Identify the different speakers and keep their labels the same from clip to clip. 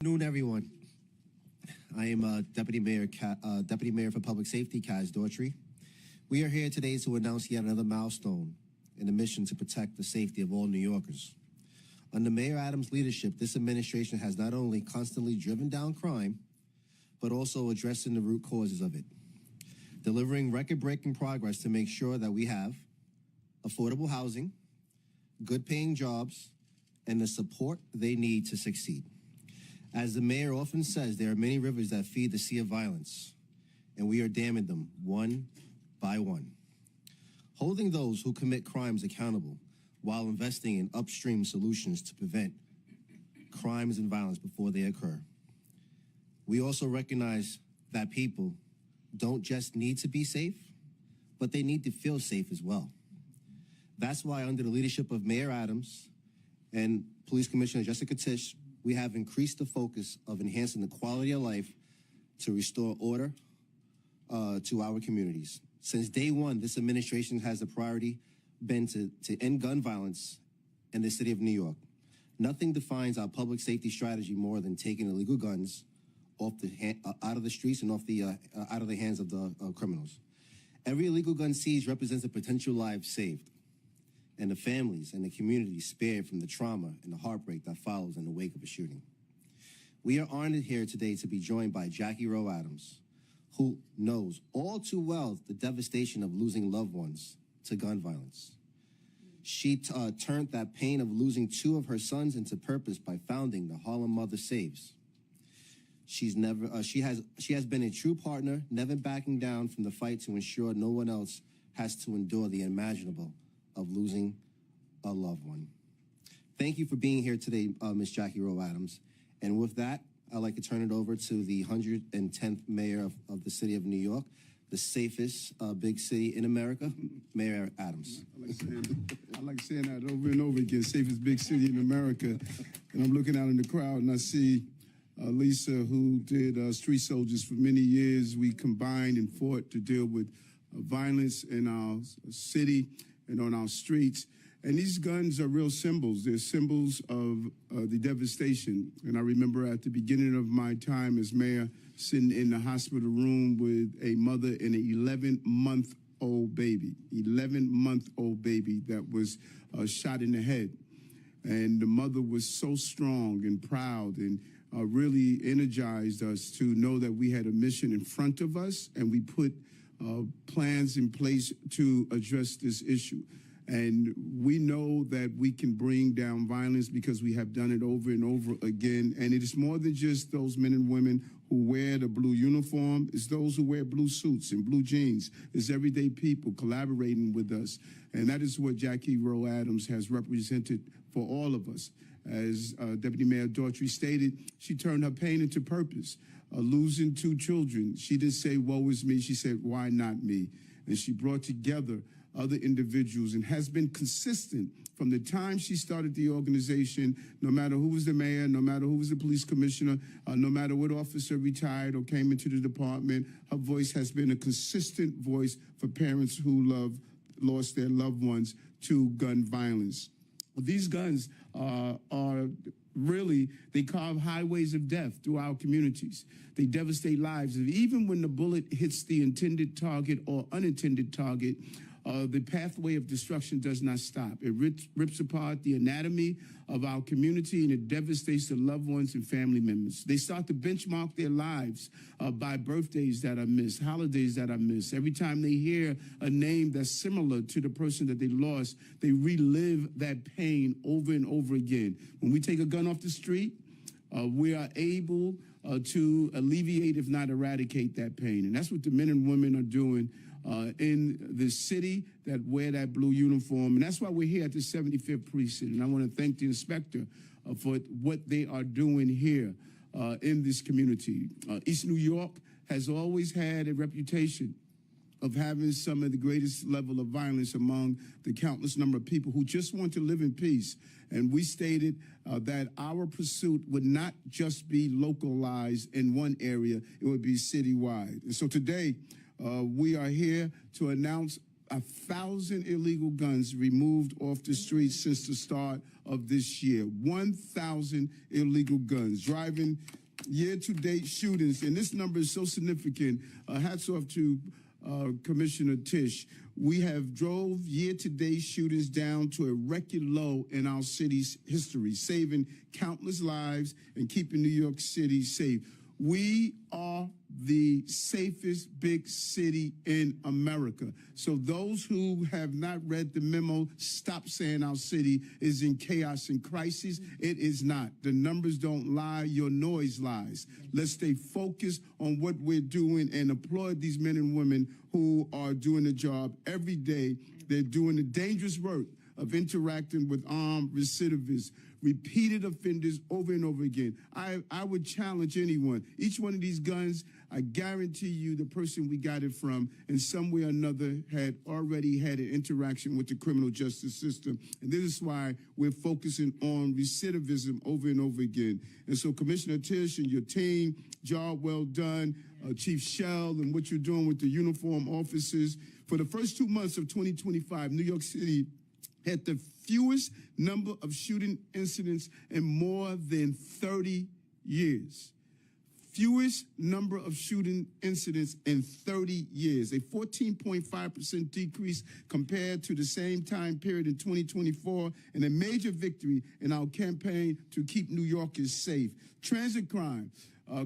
Speaker 1: Good afternoon, everyone. I am Deputy Mayor for Public Safety, Kaz Daughtry. We are here today to announce yet another milestone in the mission to protect the safety of all New Yorkers. Under Mayor Adams' leadership, this administration has not only constantly driven down crime, but also addressing the root causes of it, delivering record-breaking progress to make sure that we have affordable housing, good-paying jobs, and the support they need to succeed. As the mayor often says, there are many rivers that feed the sea of violence, and we are damming them one by one. Holding those who commit crimes accountable while investing in upstream solutions to prevent crimes and violence before they occur. We also recognize that people don't just need to be safe, but they need to feel safe as well. That's why under the leadership of Mayor Adams and Police Commissioner Jessica Tisch, we have increased the focus of enhancing the quality of life to restore order to our communities. Since day one, this administration has the priority been to end gun violence in the city of New York. Nothing defines our public safety strategy more than taking illegal guns off out of the streets and out of the hands of the criminals. Every illegal gun seized represents a potential life saved, and the families and the community spared from the trauma and the heartbreak that follows in the wake of a shooting. We are honored here today to be joined by Jackie Rowe Adams, who knows all too well the devastation of losing loved ones to gun violence. She turned that pain of losing two of her sons into purpose by founding the Harlem Mother Saves. She has been a true partner, never backing down from the fight to ensure no one else has to endure the unimaginable of losing a loved one. Thank you for being here today, Ms. Jackie Rowe Adams. And with that, I'd like to turn it over to the 110th mayor of the city of New York, the safest big city in America, Mayor Adams.
Speaker 2: I like saying that over and over again, safest big city in America. And I'm looking out in the crowd and I see Lisa, who did Street Soldiers for many years. We combined and fought to deal with violence in our city and on our streets. And these guns are real symbols. They're symbols of the devastation. And I remember at the beginning of my time as mayor, sitting in the hospital room with a mother and an 11-month-old baby, 11-month-old baby that was shot in the head. And the mother was so strong and proud and really energized us to know that we had a mission in front of us, and we put plans in place to address this issue. And we know that we can bring down violence because we have done it over and over again. And it is more than just those men and women who wear the blue uniform. It's those who wear blue suits and blue jeans. It's everyday people collaborating with us. And that is what Jackie Rowe Adams has represented for all of us. As Deputy Mayor Daughtry stated, she turned her pain into purpose. Losing two children, she didn't say, woe is me. She said, why not me? And she brought together other individuals and has been consistent from the time she started the organization, no matter who was the mayor, no matter who was the police commissioner, no matter what officer retired or came into the department, her voice has been a consistent voice for parents who lost their loved ones to gun violence. These guns are really, they carve highways of death through our communities. They devastate lives. Even when the bullet hits the intended target or unintended target, the pathway of destruction does not stop. It rips apart the anatomy of our community, and it devastates the loved ones and family members. They start to benchmark their lives by birthdays that are missed, holidays that are missed. Every time they hear a name that's similar to the person that they lost, they relive that pain over and over again. When we take a gun off the street, we are able to alleviate, if not eradicate, that pain. And that's what the men and women are doing in the city that wear that blue uniform. And that's why we're here at the 75th Precinct. And I want to thank the inspector for what they are doing here in this community. East New York has always had a reputation of having some of the greatest level of violence among the countless number of people who just want to live in peace. And we stated that our pursuit would not just be localized in one area, it would be citywide. And so today, we are here to announce 1,000 illegal guns removed off the streets since the start of this year. 1,000 illegal guns. Driving year-to-date shootings, and this number is so significant. Hats off to Commissioner Tisch. We have drove year-to-date shootings down to a record low in our city's history, saving countless lives and keeping New York City safe. We are the safest big city in America. So those who have not read the memo, stop saying our city is in chaos and crisis. It is not. The numbers don't lie. Your noise lies. Let's stay focused on what we're doing and applaud these men and women who are doing the job every day. They're doing the dangerous work of interacting with armed recidivists, repeated offenders over and over again. I would challenge anyone. Each one of these guns, I guarantee you the person we got it from in some way or another had already had an interaction with the criminal justice system. And this is why we're focusing on recidivism over and over again. And so Commissioner Tisch and your team, job well done. Chief Shell and what you're doing with the uniform officers. For the first 2 months of 2025, New York City had the fewest number of shooting incidents in more than 30 years. Fewest number of shooting incidents in 30 years, a 14.5% decrease compared to the same time period in 2024, and a major victory in our campaign to keep New Yorkers safe. Transit crime.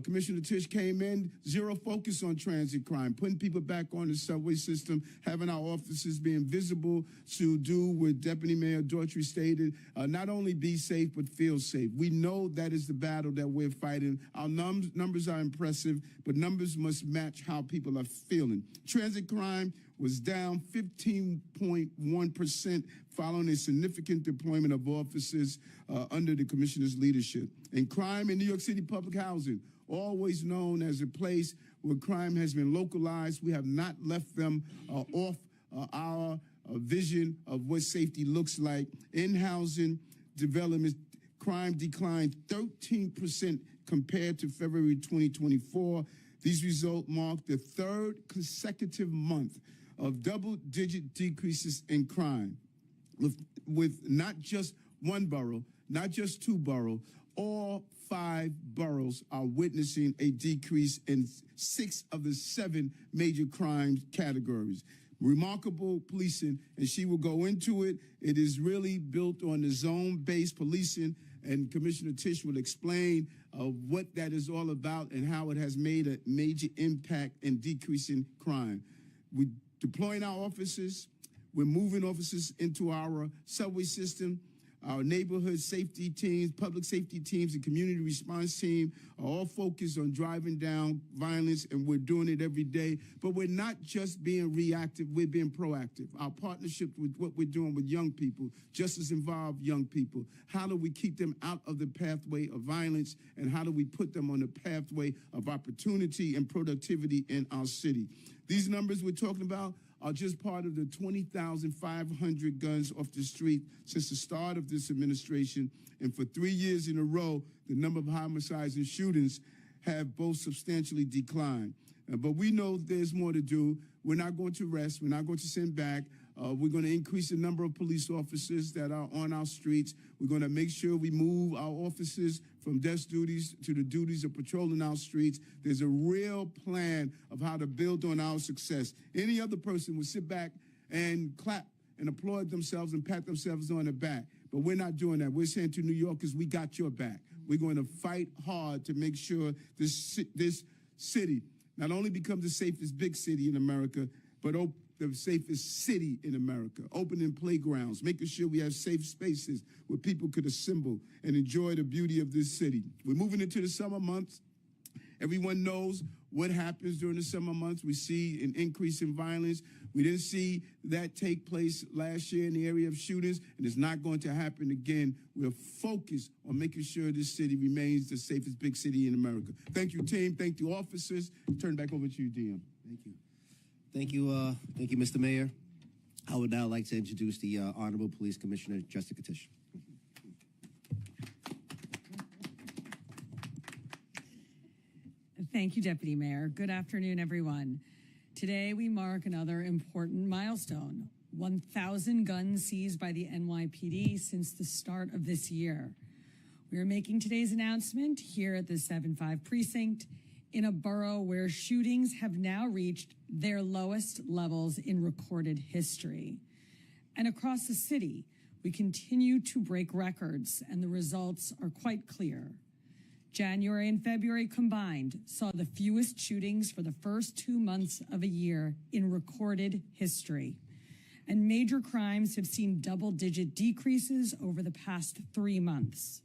Speaker 2: Commissioner Tisch came in, zero focus on transit crime, putting people back on the subway system, having our officers being visible to do what Deputy Mayor Daughtry stated, not only be safe, but feel safe. We know that is the battle that we're fighting. Our numbers are impressive, but numbers must match how people are feeling. Transit crime was down 15.1% following a significant deployment of officers under the commissioner's leadership. And crime in New York City public housing, always known as a place where crime has been localized. We have not left them off our vision of what safety looks like. In housing development, crime declined 13% compared to February 2024. These results mark the third consecutive month of double-digit decreases in crime, with not just one borough, not just two boroughs, all 5 boroughs are witnessing a decrease in 6 of the 7 major crime categories. Remarkable policing, and she will go into it. It is really built on the zone-based policing, and Commissioner Tisch will explain what that is all about and how it has made a major impact in decreasing crime. We're deploying our officers. We're moving officers into our subway system. Our neighborhood safety teams, public safety teams, and community response team are all focused on driving down violence, and we're doing it every day. But we're not just being reactive, we're being proactive. Our partnership with what we're doing with young people, justice involved young people. How do we keep them out of the pathway of violence, and how do we put them on the pathway of opportunity and productivity in our city? These numbers we're talking about are just part of the 20,500 guns off the street since the start of this administration. And for 3 years in a row, the number of homicides and shootings have both substantially declined. But we know there's more to do. We're not going to rest. We're not going to send back. We're going to increase the number of police officers that are on our streets. We're going to make sure we move our officers from desk duties to the duties of patrolling our streets. There's a real plan of how to build on our success. Any other person would sit back and clap and applaud themselves and pat themselves on the back. But we're not doing that. We're saying to New Yorkers, we got your back. We're going to fight hard to make sure this city not only becomes the safest big city in America, but the safest city in America, opening playgrounds, making sure we have safe spaces where people could assemble and enjoy the beauty of this city. We're moving into the summer months. Everyone knows what happens during the summer months. We see an increase in violence. We didn't see that take place last year in the area of shootings, and it's not going to happen again. We're focused on making sure this city remains the safest big city in America. Thank you, team. Thank you, officers. Turn it back over to you, DM.
Speaker 1: Thank you. Thank you, Mr. Mayor. I would now like to introduce the Honorable Police Commissioner, Jessica Tisch.
Speaker 3: Thank you, Deputy Mayor. Good afternoon, everyone. Today, we mark another important milestone, 1,000 guns seized by the NYPD since the start of this year. We are making today's announcement here at the 7-5 precinct in a borough where shootings have now reached their lowest levels in recorded history. And across the city, we continue to break records, and the results are quite clear. January and February combined saw the fewest shootings for the first 2 months of a year in recorded history. And major crimes have seen double-digit decreases over the past 3 months.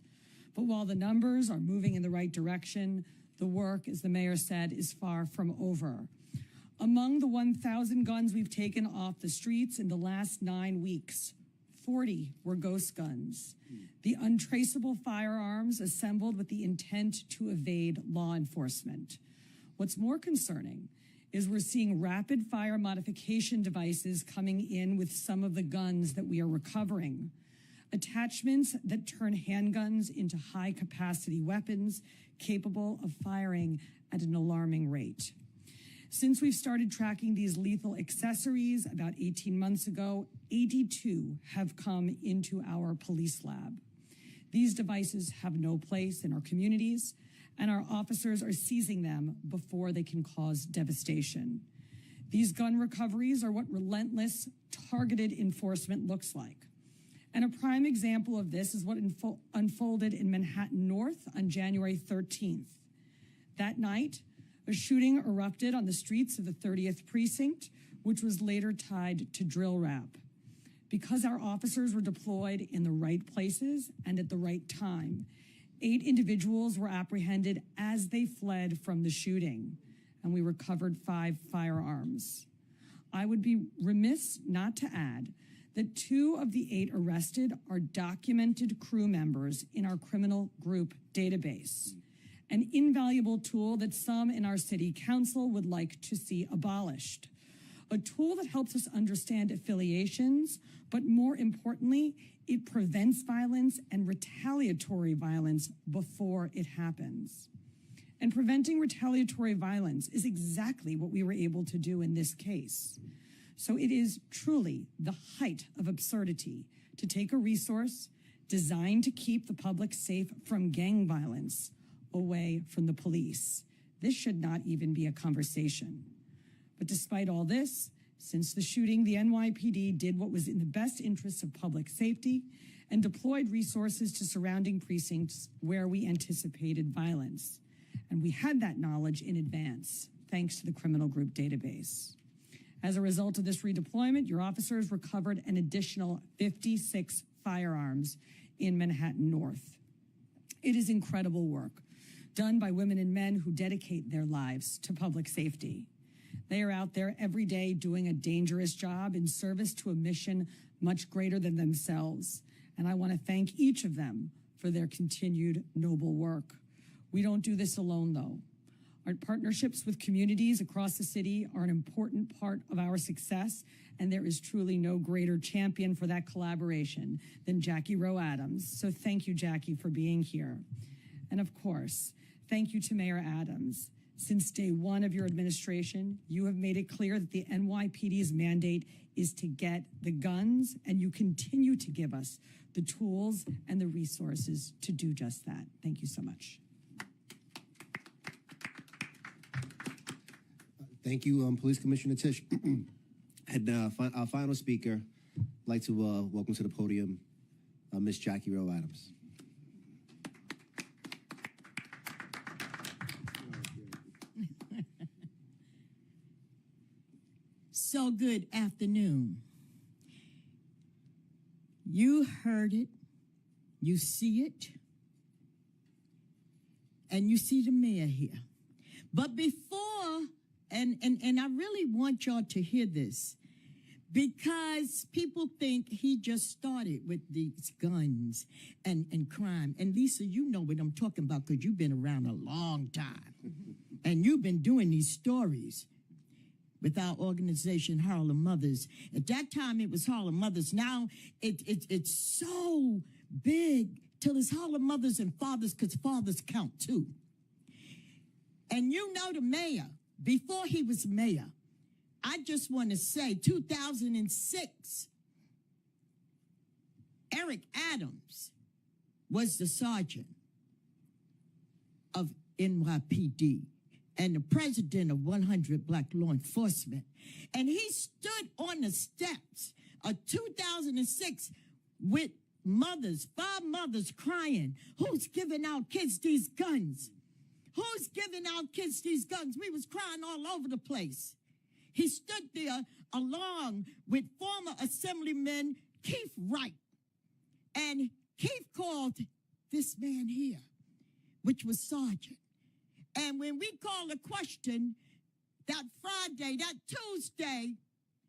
Speaker 3: But while the numbers are moving in the right direction, the work, as the mayor said, is far from over. Among the 1,000 guns we've taken off the streets in the last 9 weeks, 40 were ghost guns, the untraceable firearms assembled with the intent to evade law enforcement. What's more concerning is we're seeing rapid fire modification devices coming in with some of the guns that we are recovering. Attachments that turn handguns into high-capacity weapons capable of firing at an alarming rate. Since we've started tracking these lethal accessories about 18 months ago, 82 have come into our police lab. These devices have no place in our communities, and our officers are seizing them before they can cause devastation. These gun recoveries are what relentless, targeted enforcement looks like. And a prime example of this is what unfolded in Manhattan North on January 13th. That night, a shooting erupted on the streets of the 30th precinct, which was later tied to drill rap. Because our officers were deployed in the right places and at the right time, 8 individuals were apprehended as they fled from the shooting, and we recovered 5 firearms. I would be remiss not to add that 2 of the 8 arrested are documented crew members in our criminal group database, an invaluable tool that some in our city council would like to see abolished. A tool that helps us understand affiliations, but more importantly, it prevents violence and retaliatory violence before it happens. And preventing retaliatory violence is exactly what we were able to do in this case. So it is truly the height of absurdity to take a resource designed to keep the public safe from gang violence away from the police. This should not even be a conversation. But despite all this, since the shooting, the NYPD did what was in the best interests of public safety and deployed resources to surrounding precincts where we anticipated violence. And we had that knowledge in advance, thanks to the criminal group database. As a result of this redeployment, your officers recovered an additional 56 firearms in Manhattan North. It is incredible work done by women and men who dedicate their lives to public safety. They are out there every day doing a dangerous job in service to a mission much greater than themselves. And I want to thank each of them for their continued noble work. We don't do this alone, though. Our partnerships with communities across the city are an important part of our success, and there is truly no greater champion for that collaboration than Jackie Rowe Adams. So thank you, Jackie, for being here. And of course, thank you to Mayor Adams. Since day one of your administration, you have made it clear that the NYPD's mandate is to get the guns, and you continue to give us the tools and the resources to do just that. Thank you so much.
Speaker 1: Thank you, Police Commissioner Tisch. And our final speaker, I'd like to welcome to the podium Ms. Jackie Rowe Adams.
Speaker 4: So good afternoon. You heard it, you see it, and you see the mayor here. But before, and I really want y'all to hear this, because people think he just started with these guns and crime. And Lisa, you know what I'm talking about because you've been around a long time. And you've been doing these stories with our organization, Harlem Mothers. At that time, it was Harlem Mothers. Now, it's so big till it's Harlem Mothers and Fathers, because fathers count too. And you know the mayor, before he was mayor, I just want to say 2006, Eric Adams was the sergeant of NYPD and the president of 100 Black Law Enforcement. And he stood on the steps of 2006 with mothers, 5 mothers crying, who's giving our kids these guns? Who's giving our kids these guns? We was crying all over the place. He stood there along with former Assemblyman Keith Wright. And Keith called this man here, which was Sergeant. And when we called a question that Friday, that Tuesday,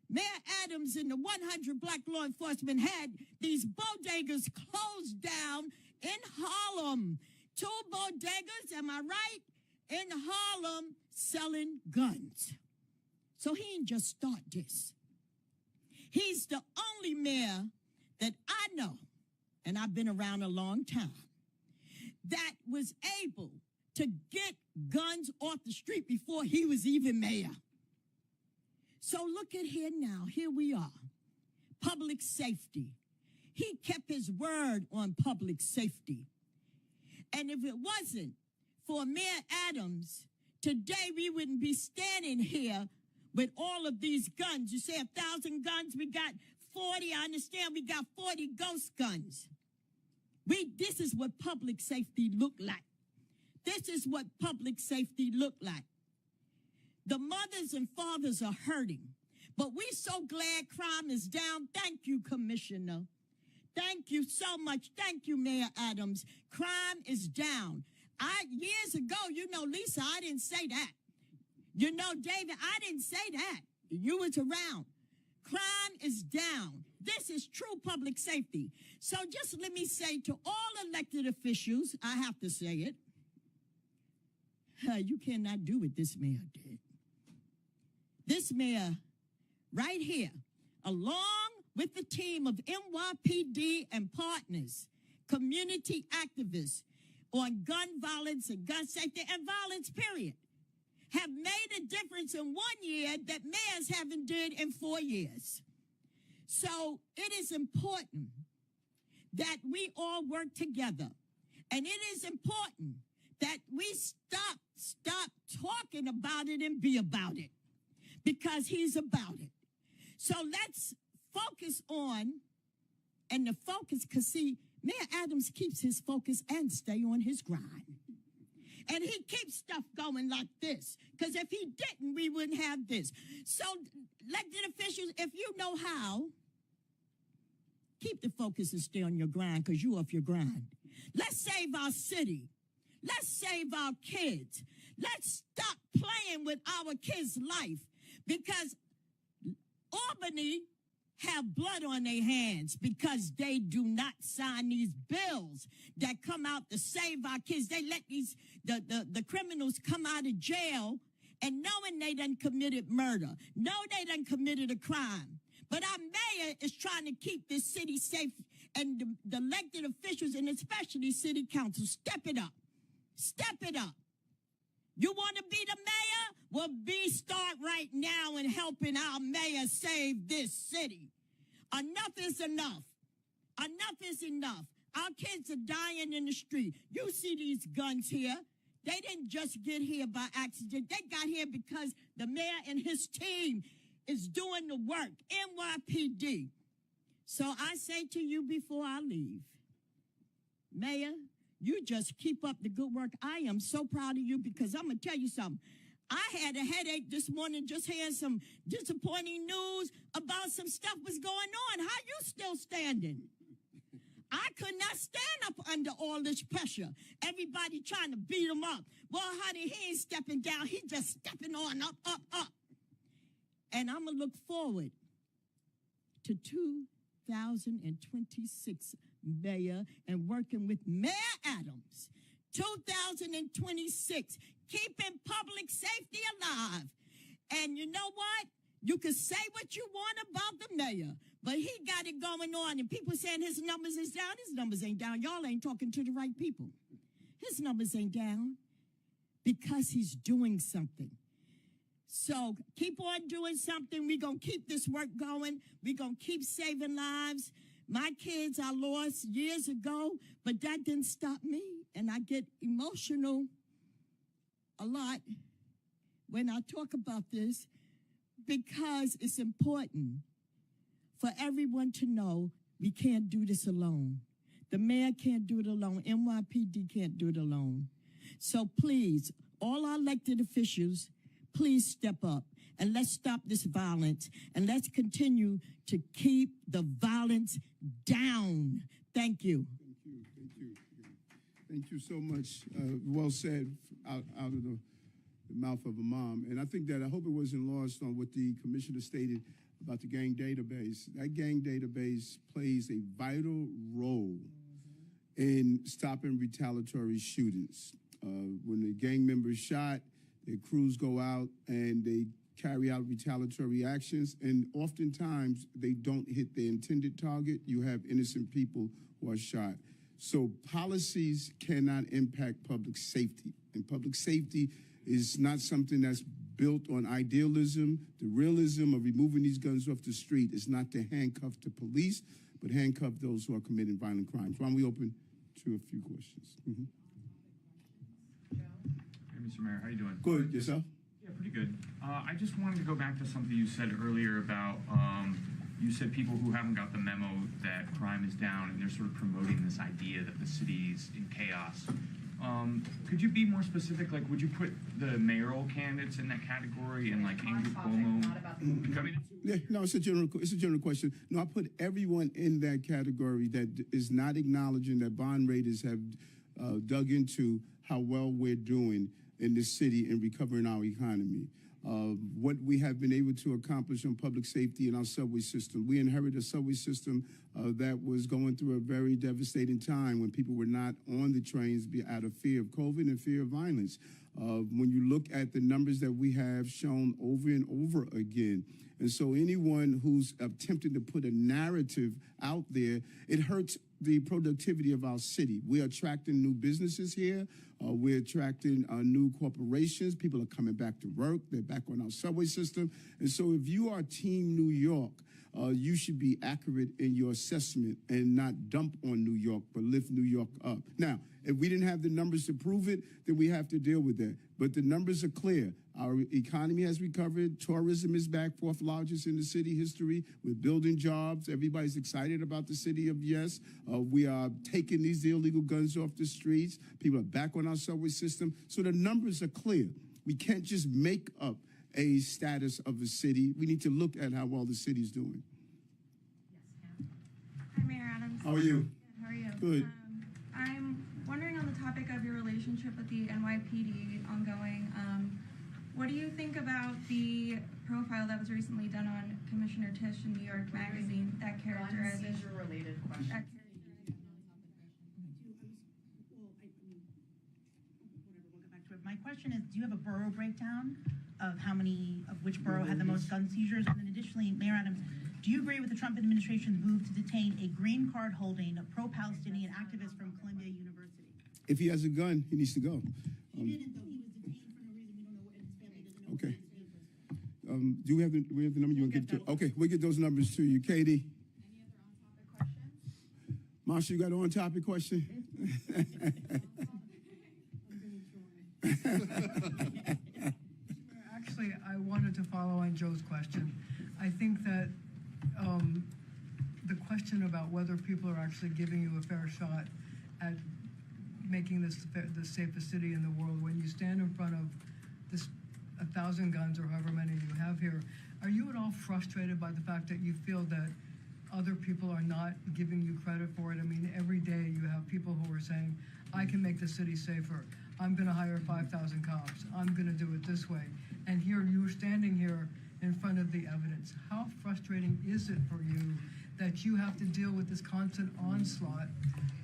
Speaker 4: Mayor Adams and the 100 Black Law Enforcement had these bodegas closed down in Harlem. 2 bodegas, am I right? In Harlem selling guns. So he didn't just start this. He's the only mayor that I know, and I've been around a long time, that was able to get guns off the street before he was even mayor. So look at here now. Here we are. Public safety. He kept his word on public safety. And if it wasn't for Mayor Adams, today we wouldn't be standing here with all of these guns. You say 1,000 guns, we got 40. I understand we got 40 ghost guns. This is what public safety looked like. This is what public safety looked like. The mothers and fathers are hurting, but we're so glad crime is down. Thank you, Commissioner. Thank you so much. Thank you, Mayor Adams. Crime is down. Years ago, you know, Lisa, I didn't say that. You know, David, I didn't say that. You was around. Crime is down. This is true public safety. So just let me say to all elected officials, I have to say it, you cannot do what this mayor did. This mayor right here, along with the team of NYPD and partners, community activists on gun violence and gun safety and violence, period, have made a difference in 1 year that mayors haven't did in 4 years. So it is important that we all work together. And it is important that we stop talking about it and be about it, because he's about it. So let's focus on, and the focus, because see, Mayor Adams keeps his focus and stay on his grind. And he keeps stuff going like this, because if he didn't, we wouldn't have this. So elected officials, if you know how, keep the focus and stay on your grind, because you off your grind. Let's save our city. Let's save our kids. Let's stop playing with our kids' life, because Albany have blood on their hands because they do not sign these bills that come out to save our kids. They let the criminals come out of jail and knowing they done committed murder, know they done committed a crime. But our mayor is trying to keep this city safe, and the elected officials, and especially city council, step it up. Step it up. You want to be the mayor? Well, start right now in helping our mayor save this city. Enough is enough. Enough is enough. Our kids are dying in the street. You see these guns here. They didn't just get here by accident. They got here because the mayor and his team is doing the work. NYPD. So I say to you before I leave, Mayor, you just keep up the good work. I am so proud of you, because I'm going to tell you something. I had a headache this morning just hearing some disappointing news about some stuff was going on. How you still standing? I could not stand up under all this pressure. Everybody trying to beat him up. Well, honey, he ain't stepping down. He just stepping on up, up, up. And I'm going to look forward to 2026, Mayor, and working with Mayor Adams. 2026, keeping public safety alive. And you know what? You can say what you want about the mayor, but he got it going on. And people saying his numbers is down. His numbers ain't down. Y'all ain't talking to the right people. His numbers ain't down because he's doing something. So keep on doing something. We're going to keep this work going. We're going to keep saving lives. My kids I lost years ago, but that didn't stop me. And I get emotional a lot when I talk about this because it's important for everyone to know we can't do this alone. The mayor can't do it alone. NYPD can't do it alone. So please, all our elected officials, please step up and let's stop this violence and let's continue to keep the violence down. Thank you.
Speaker 2: Thank you so much. Well said out of the mouth of a mom. And I think that I hope it wasn't lost on what the commissioner stated about the gang database. That gang database plays a vital role in stopping retaliatory shootings. When the gang members shot, their crews go out and they carry out retaliatory actions, and oftentimes they don't hit their intended target. You have innocent people who are shot. So policies cannot impact public safety, and public safety is not something that's built on idealism. The realism of removing these guns off the street is not to handcuff the police, but handcuff those who are committing violent crimes. Why don't we open to a few questions? Mm-hmm.
Speaker 5: Hey, Mr. Mayor, how you doing?
Speaker 2: Good, yourself?
Speaker 5: Yeah, pretty good. I just wanted to go back to something you said earlier about, you said people who haven't got the memo that crime is down and they're sort of promoting this idea that the city's in chaos. Could you be more specific? Like, would you put the mayoral candidates in that category and like Andrew Cuomo?
Speaker 2: Yeah, no, it's a general question. No, I put everyone in that category that is not acknowledging that bond raters have dug into how well we're doing in this city in recovering our economy. What we have been able to accomplish on public safety in our subway system. We inherited a subway system that was going through a very devastating time when people were not on the trains out of fear of COVID and fear of violence. When you look at the numbers that we have shown over and over again, and so anyone who's attempting to put a narrative out there, it hurts the productivity of our city. We're attracting new businesses here. We're attracting new corporations. People are coming back to work. They're back on our subway system. And so if you are Team New York, you should be accurate in your assessment and not dump on New York, but lift New York up. Now, if we didn't have the numbers to prove it, then we have to deal with that. But the numbers are clear. Our economy has recovered. Tourism is back, fourth largest in the city history. We're building jobs. Everybody's excited about the city of yes. We are taking these illegal guns off the streets. People are back on our subway system. So the numbers are clear. We can't just make up a status of the city. We need to look at how well the city's doing.
Speaker 6: Hi, Mayor Adams.
Speaker 2: How are you?
Speaker 6: Good. How are you?
Speaker 2: Good.
Speaker 6: I'm wondering on the topic of your relationship with the NYPD ongoing. What do you think about the profile that was recently done on Commissioner Tisch in New York Magazine that characterizes
Speaker 7: seizure-related question?
Speaker 8: My question is, do you have a borough breakdown of which borough had the most gun seizures? And then additionally, Mayor Adams, do you agree with the Trump administration's move to detain a green card holding a pro-Palestinian activist from Columbia University?
Speaker 2: If he has a gun, he needs to go.
Speaker 8: He didn't, though. He was detained for no reason. We don't know what his family doesn't know.
Speaker 2: Okay.
Speaker 8: What his
Speaker 2: Do we have the number you want to give to? Okay, we'll get those numbers to you. Katie?
Speaker 6: Any other on-topic questions?
Speaker 2: Marsha, you got an on-topic question?
Speaker 9: Actually, I wanted to follow on Joe's question. I think that the question about whether people are actually giving you a fair shot at making this the safest city in the world, when you stand in front of this 1,000 guns or however many you have here, are you at all frustrated by the fact that you feel that other people are not giving you credit for it? I mean, every day you have people who are saying, I can make the city safer. I'm going to hire 5,000 cops. I'm going to do it this way. And here you're standing here in front of the evidence. How frustrating is it for you that you have to deal with this constant onslaught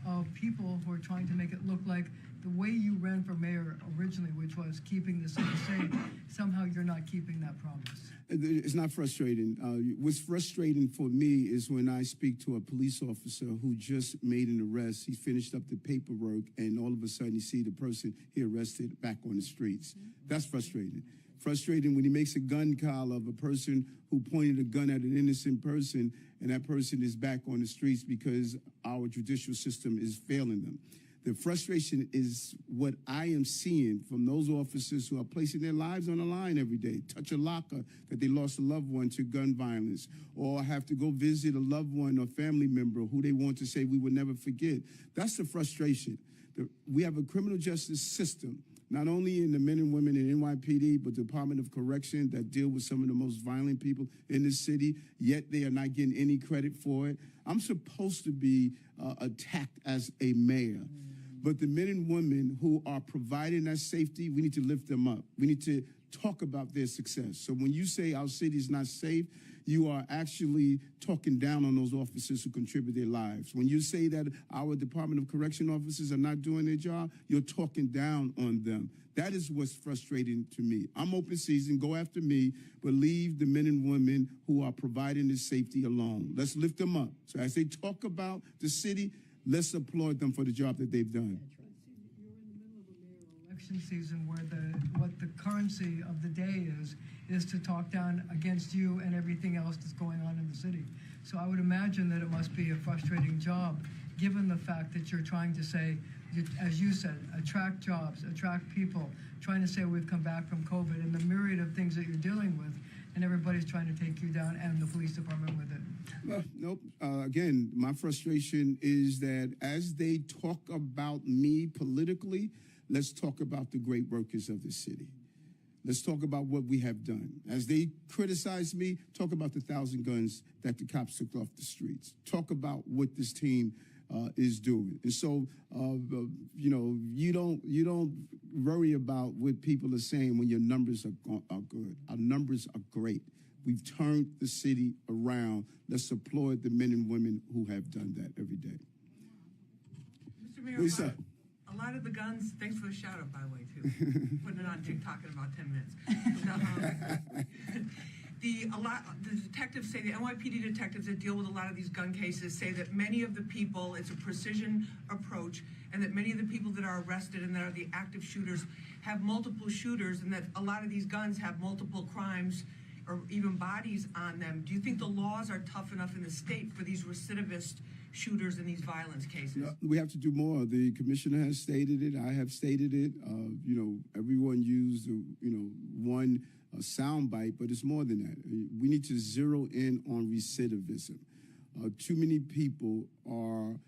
Speaker 9: of people who are trying to make it look like the way you ran for mayor originally, which was keeping the city safe, somehow you're not keeping that promise.
Speaker 2: It's not frustrating. What's frustrating for me is when I speak to a police officer who just made an arrest. He finished up the paperwork, and all of a sudden you see the person he arrested back on the streets. That's frustrating. Frustrating when he makes a gun call of a person who pointed a gun at an innocent person, and that person is back on the streets because our judicial system is failing them. The frustration is what I am seeing from those officers who are placing their lives on the line every day. Touch a locker that they lost a loved one to gun violence, or have to go visit a loved one or family member who they want to say we will never forget. That's the frustration. We have a criminal justice system, not only in the men and women in NYPD, but the Department of Correction that deal with some of the most violent people in the city, yet they are not getting any credit for it. I'm supposed to be attacked as a mayor. But the men and women who are providing that safety, we need to lift them up. We need to talk about their success. So when you say our city is not safe, you are actually talking down on those officers who contribute their lives. When you say that our Department of Correction officers are not doing their job, you're talking down on them. That is what's frustrating to me. I'm open season, go after me, but leave the men and women who are providing this safety alone. Let's lift them up. So as they talk about the city, let's applaud them for the job that they've done.
Speaker 9: You're in the middle of a mayoral election season where what the currency of the day is to talk down against you and everything else that's going on in the city. So I would imagine that it must be a frustrating job, given the fact that you're trying to say, as you said, attract jobs, attract people, trying to say we've come back from COVID and the myriad of things that you're dealing with, and everybody's trying to take you down and the police department with it.
Speaker 2: Well, nope. Again, my frustration is that as they talk about me politically, let's talk about the great workers of the city. Let's talk about what we have done. As they criticize me, talk about the 1,000 guns that the cops took off the streets. Talk about what this team is doing. And so, you know, you don't worry about what people are saying when your numbers are good. Our numbers are great. We've turned the city around. Let's applaud the men and women who have done that every day.
Speaker 7: Mr. Mayor,
Speaker 2: Lisa.
Speaker 7: A lot of the guns, thanks for the shout out, by the way, too. Putting it on TikTok in about 10 minutes. The detectives say, the NYPD detectives that deal with a lot of these gun cases say that many of the people, it's a precision approach, and that many of the people that are arrested and that are the active shooters have multiple shooters, and that a lot of these guns have multiple crimes or even bodies on them. Do you think the laws are tough enough in the state for these recidivist shooters in these violence cases?
Speaker 2: No, we have to do more. The commissioner has stated it. I have stated it. You know, everyone used, one sound bite, but it's more than that. We need to zero in on recidivism. Too many people are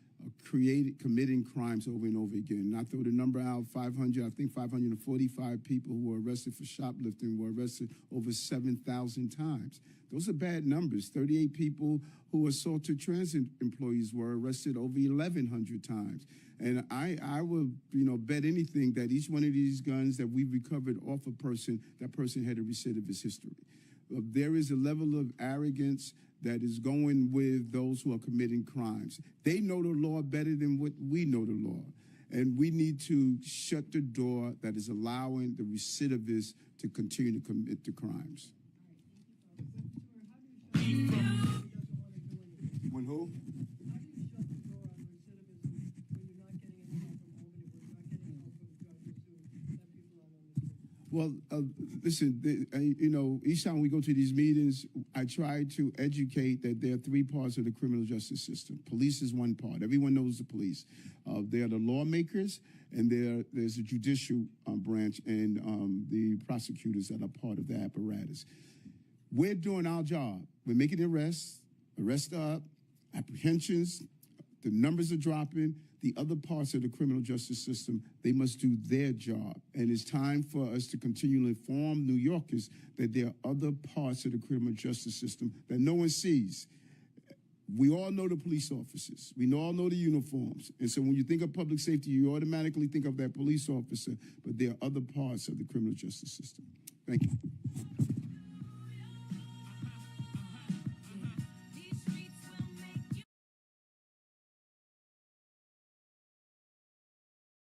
Speaker 2: committing crimes over and over again. And I throw the number out, 545 people who were arrested for shoplifting were arrested over 7,000 times. Those are bad numbers. 38 people who assaulted transit employees were arrested over 1,100 times. And I will, bet anything that each one of these guns that we recovered off a person, that person had a recidivist history. There is a level of arrogance that is going with those who are committing crimes. They know the law better than what we know the law. And we need to shut the door that is allowing the recidivists to continue to commit the crimes. When who? Well, listen, each time we go to these meetings, I try to educate that there are three parts of the criminal justice system. Police is one part. Everyone knows the police. They are the lawmakers, and there's a judicial branch and the prosecutors that are part of the apparatus. We're doing our job. We're making arrests are up, apprehensions, the numbers are dropping. The other parts of the criminal justice system, they must do their job. And it's time for us to continually inform New Yorkers that there are other parts of the criminal justice system that no one sees. We all know the police officers. We all know the uniforms. And so when you think of public safety, you automatically think of that police officer, but there are other parts of the criminal justice system. Thank you.